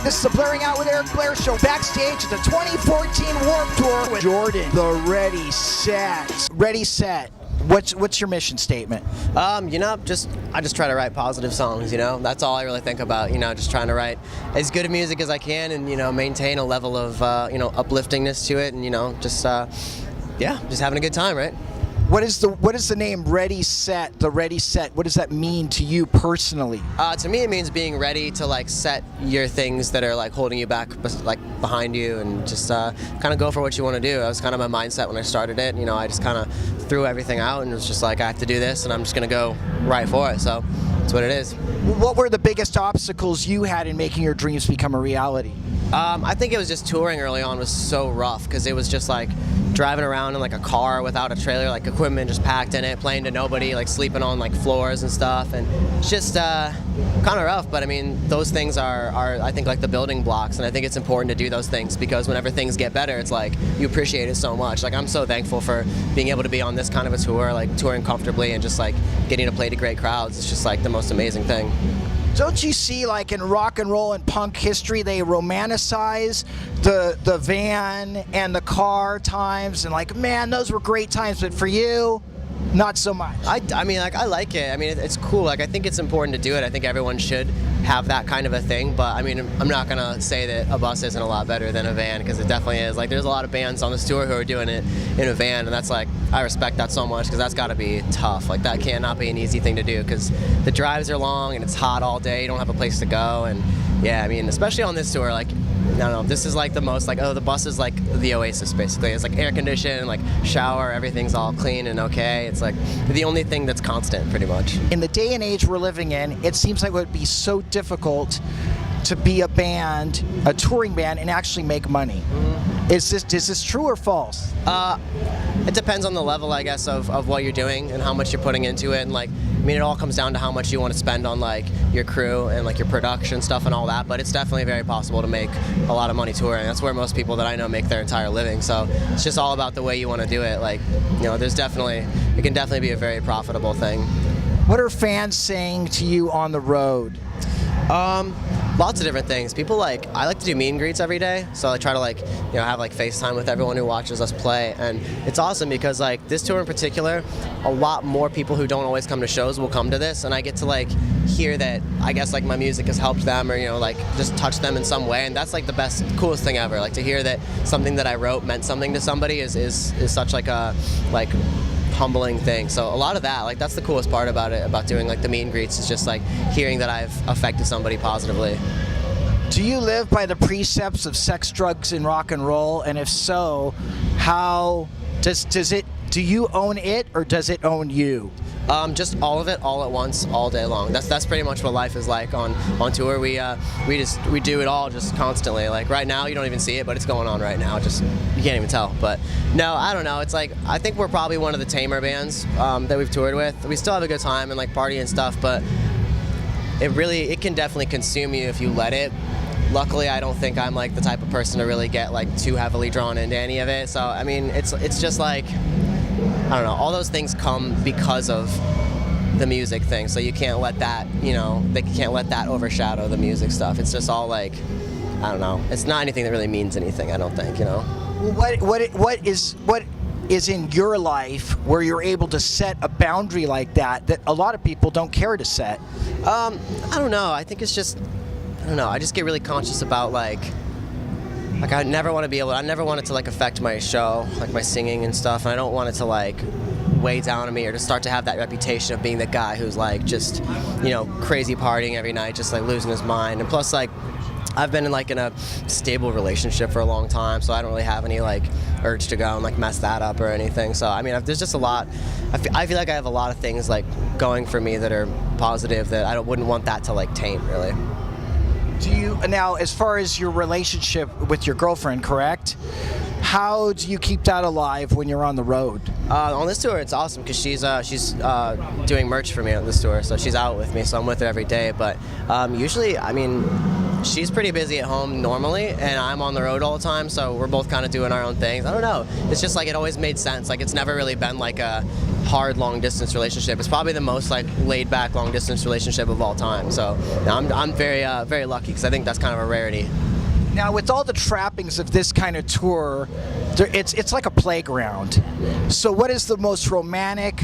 This is the Blairing Out with Eric Blair show, backstage at the 2014 Warped Tour with Jordan. The Ready Set. Ready Set. What's your mission statement? You know, I just try to write positive songs, you know? That's all I really think about, you know, just trying to write as good music as I can and, you know, maintain a level of, you know, upliftingness to it and, you know, just having a good time, right? What is the name Ready Set, the Ready Set? What does that mean to you personally? To me, it means being ready to like set your things that are like holding you back, like behind you, and just kind of go for what you want to do. That was kind of my mindset when I started it. You know, I just kind of threw everything out and it was just like, I have to do this and I'm just gonna go right for it. So that's what it is. What were the biggest obstacles you had in making your dreams become a reality? I think it was just touring early on was so rough because it was just like driving around in like a car without a trailer, like equipment just packed in it, playing to nobody, like sleeping on like floors and stuff, and it's just kind of rough. But I mean, those things are I think like the building blocks, and I think it's important to do those things because whenever things get better, it's like you appreciate it so much. Like I'm so thankful for being able to be on this kind of a tour, like touring comfortably and just like getting to play to great crowds. It's just like the most amazing thing. Don't you see, like in rock and roll and punk history, they romanticize the van and the car times, and like, man, those were great times, but for you, not so much. I mean, like, I like it. I mean, it's cool. Like, I think it's important to do it. I think everyone should have that kind of a thing, but I mean, I'm not gonna say that a bus isn't a lot better than a van, because it definitely is. Like, there's a lot of bands on this tour who are doing it in a van, and that's like, I respect that so much, because that's gotta be tough. Like, that cannot be an easy thing to do, because the drives are long and it's hot all day, you don't have a place to go, and yeah, I mean, especially on this tour, like, I don't know, this is like the most, like, oh, the bus is like the oasis, basically. It's like air conditioned, like shower, everything's all clean and okay. It's like the only thing that's constant, pretty much. In the day and age we're living in, it seems like it would be so difficult to be a band, a touring band, and actually make money. Mm-hmm. Is this true or false? It depends on the level, I guess, of what you're doing and how much you're putting into it, and like, I mean, it all comes down to how much you want to spend on like your crew and like your production stuff and all that, but it's definitely very possible to make a lot of money touring. That's where most people that I know make their entire living, so it's just all about the way you want to do it. Like, you know, it can definitely be a very profitable thing. What are fans saying to you on the road? Lots of different things. People like, I like to do meet and greets every day, so I try to like, you know, have like FaceTime with everyone who watches us play, and it's awesome because like this tour in particular, a lot more people who don't always come to shows will come to this, and I get to like hear that, I guess, like my music has helped them, or, you know, like just touch them in some way, and that's like the best, coolest thing ever. Like to hear that something that I wrote meant something to somebody is such like a humbling thing. So a lot of that, like, that's the coolest part about it, about doing like the meet and greets, is just like hearing that I've affected somebody positively. Do you live by the precepts of sex, drugs, and rock and roll? And if so, how do you own it, or does it own you? Just all of it, all at once, all day long. That's pretty much what life is like on tour. We do it all just constantly. Like right now, you don't even see it, but it's going on right now. Just, you can't even tell. But no, I don't know. It's like, I think we're probably one of the tamer bands that we've toured with. We still have a good time and like party and stuff, but it can definitely consume you if you let it. Luckily, I don't think I'm like the type of person to really get like too heavily drawn into any of it. So I mean, it's just like, I don't know, all those things come because of the music thing, so you can't let that, you know, they can't let that overshadow the music stuff. It's just all like, I don't know, it's not anything that really means anything, I don't think, you know. What is in your life where you're able to set a boundary like that a lot of people don't care to set? I don't know, I think it's just, I don't know, I just get really conscious about like I never want it to like affect my show, like my singing and stuff, and I don't want it to like weigh down on me or to start to have that reputation of being the guy who's like just, you know, crazy partying every night, just like losing his mind. And plus, like, I've been in a stable relationship for a long time, so I don't really have any like urge to go and like mess that up or anything. So I mean, there's just a lot. I feel like I have a lot of things like going for me that are positive that I wouldn't want that to like taint, really. Do you now, as far as your relationship with your girlfriend, correct? How do you keep that alive when you're on the road? On this tour, it's awesome because she's doing merch for me on this tour, so she's out with me, so I'm with her every day. But usually, I mean, she's pretty busy at home normally, and I'm on the road all the time, so we're both kind of doing our own things. I don't know. It's just like it always made sense. Like it's never really been like a hard long distance relationship. It's probably the most like laid back long distance relationship of all time. So I'm very lucky because I think that's kind of a rarity. Now, with all the trappings of this kind of tour, it's like a playground. So what is the most romantic?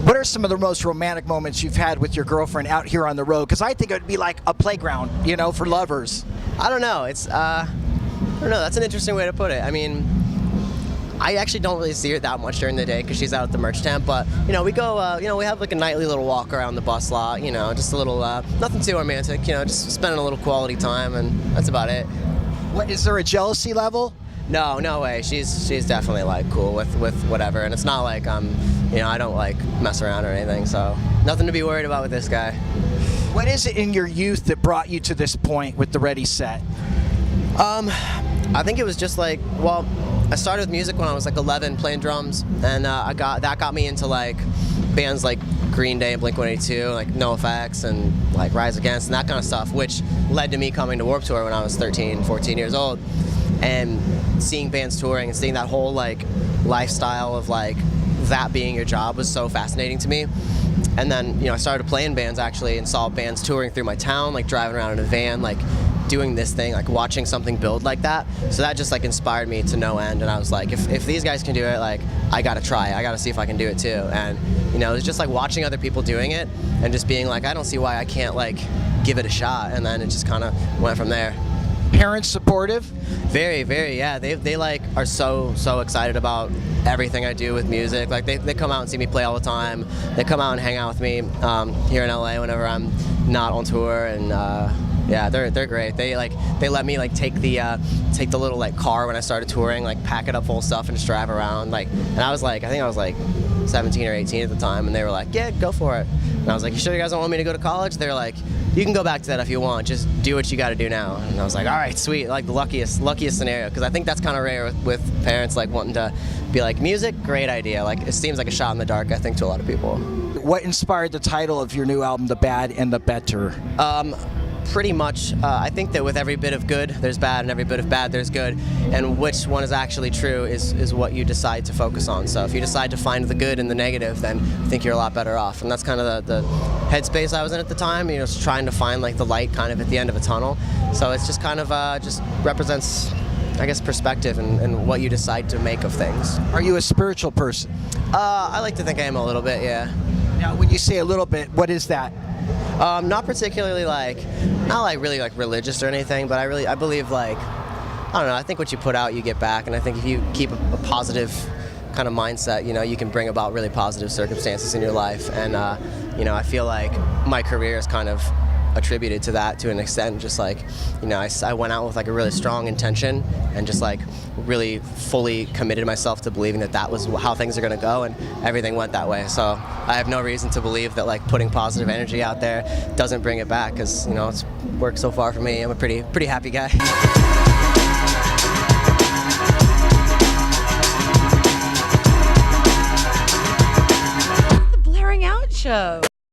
What are some of the most romantic moments you've had with your girlfriend out here on the road? Because I think it would be like a playground, you know, for lovers. I don't know. It's I don't know. That's an interesting way to put it. I mean, I actually don't really see her that much during the day because she's out at the merch tent. But you know, we go. You know, we have like a nightly little walk around the bus lot. You know, just a little nothing too romantic. You know, just spending a little quality time, and that's about it. What is there a jealousy level? No, no way. She's definitely like cool with whatever, and it's not like you know, I don't like mess around or anything. So nothing to be worried about with this guy. What is it in your youth that brought you to this point with the Ready Set? I think it was just like, well, I started with music when I was like 11 playing drums, and that got me into like bands like Green Day and Blink-182, like NoFX and like Rise Against and that kind of stuff, which led to me coming to Warped Tour when I was 13, 14 years old, and seeing bands touring and seeing that whole like lifestyle of like that being your job was so fascinating to me. And then, you know, I started playing bands actually and saw bands touring through my town, like driving around in a van, like doing this thing, like watching something build like that. So that just like inspired me to no end, and I was like, if these guys can do it, like I gotta try, I gotta see if I can do it too. And you know, it was just like watching other people doing it and just being like, I don't see why I can't like give it a shot. And then it just kind of went from there. Parents supportive? Very, very, yeah. They like are so excited about everything I do with music. Like they come out and see me play all the time. They come out and hang out with me here in LA whenever I'm not on tour, and yeah, they're great. They let me like take the little like car when I started touring, like pack it up full of stuff and just drive around. Like, and I think I was like 17 or 18 at the time, and they were like, yeah, go for it. And I was like, you sure you guys don't want me to go to college? They were like, you can go back to that if you want, just do what you got to do now. And I was like, all right, sweet, like the luckiest scenario, because I think that's kind of rare with parents like wanting to be like, music, great idea. Like it seems like a shot in the dark, I think, to a lot of people. What inspired the title of your new album, The Bad and the Better? Pretty much, I think that with every bit of good, there's bad, and every bit of bad, there's good. And which one is actually true is what you decide to focus on. So if you decide to find the good in the negative, then I think you're a lot better off. And that's kind of the headspace I was in at the time, you know, just trying to find like the light kind of at the end of a tunnel. So it's just kind of just represents, I guess, perspective and what you decide to make of things. Are you a spiritual person? I like to think I am a little bit, yeah. Now, when you say a little bit, what is that? Not particularly not like really like religious or anything, but I believe like, I don't know, I think what you put out you get back, and I think if you keep a positive kind of mindset, you know, you can bring about really positive circumstances in your life. And you know, I feel like my career is kind of attributed to that to an extent. Just like, you know, I went out with like a really strong intention and just like really fully committed myself to believing that was how things are going to go, and everything went that way. So I have no reason to believe that like putting positive energy out there doesn't bring it back, because, you know, it's worked so far for me. I'm a pretty happy guy. The Blairing Out Show.